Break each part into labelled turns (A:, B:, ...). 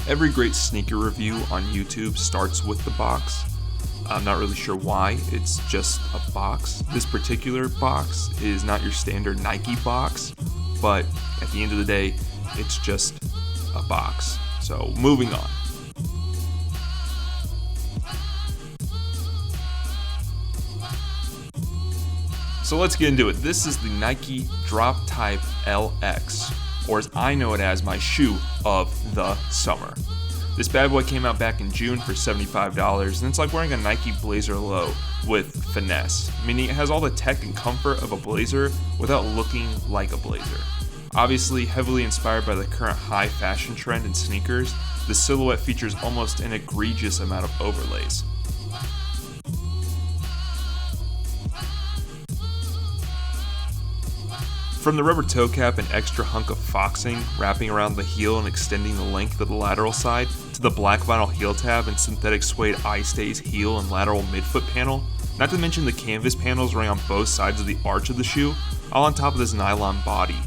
A: Every great sneaker review on YouTube starts with the box. I'm not really sure why, it's just a box. This particular box is not your standard Nike box, but at the end of the day, it's just a box. So moving on. So let's get into it. This is the Nike Drop Type LX, or as I know it as, my shoe of the summer. This bad boy came out back in June for $75, and it's like wearing a Nike Blazer Low with finesse, meaning it has all the tech and comfort of a Blazer without looking like a Blazer. Obviously heavily inspired by the current high fashion trend in sneakers, the silhouette features almost an egregious amount of overlays. From the rubber toe cap and extra hunk of foxing wrapping around the heel and extending the length of the lateral side, to the black vinyl heel tab and synthetic suede eye-stays heel and lateral midfoot panel, not to mention the canvas panels running on both sides of the arch of the shoe, all on top of this nylon body.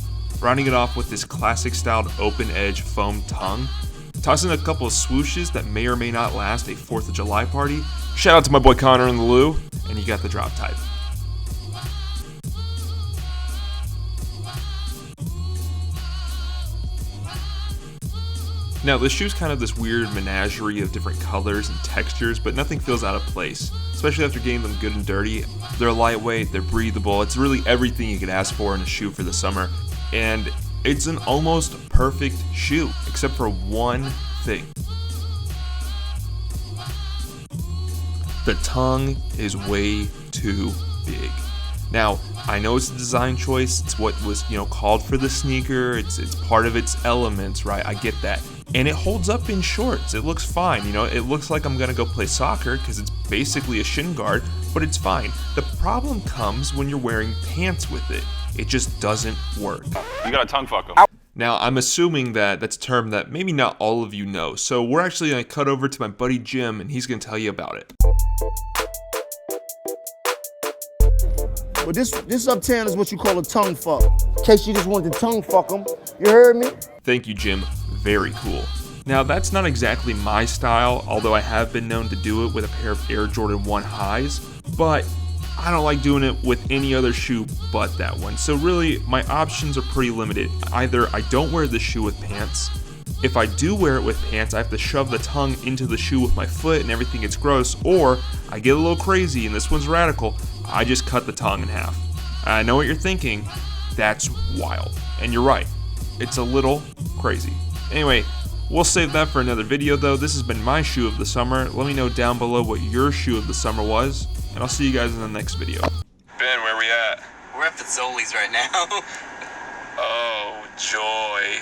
A: Rounding it off with this classic styled open edge foam tongue. Toss in a couple of swooshes that may or may not last a 4th of July party. Shout out to my boy Connor in the Lou, and you got the drop type. Now, this shoe's kind of this weird menagerie of different colors and textures, but nothing feels out of place, especially after getting them good and dirty. They're lightweight, they're breathable, it's really everything you could ask for in a shoe for the summer, and it's an almost perfect shoe, except for one thing. The tongue is way too big. Now, I know it's a design choice, it's what was, called for the sneaker, it's part of its elements, right? I get that. And it holds up in shorts, it looks fine, it looks like I'm gonna go play soccer because it's basically a shin guard, but it's fine. The problem comes when you're wearing pants with it. It just doesn't work.
B: You gotta tongue fuck them.
A: Now, I'm assuming that that's a term that maybe not all of you know, so we're actually gonna cut over to my buddy Jim and he's gonna tell you about it.
C: Well, this uptown is what you call a tongue fuck. In case you just wanted to tongue fuck them, you heard me?
A: Thank you, Jim. Very cool. Now, that's not exactly my style, although I have been known to do it with a pair of Air Jordan 1 highs, but I don't like doing it with any other shoe but that one. So really, my options are pretty limited. Either I don't wear this shoe with pants. If I do wear it with pants, I have to shove the tongue into the shoe with my foot and everything gets gross, or I get a little crazy, and this one's radical, I just cut the tongue in half. I know what you're thinking, that's wild. And you're right, it's a little crazy. Anyway, we'll save that for another video though. This has been my shoe of the summer. Let me know down below what your shoe of the summer was, and I'll see you guys in the next video.
B: Ben, where we at?
D: We're at Fazoli's right now.
B: Oh, joy.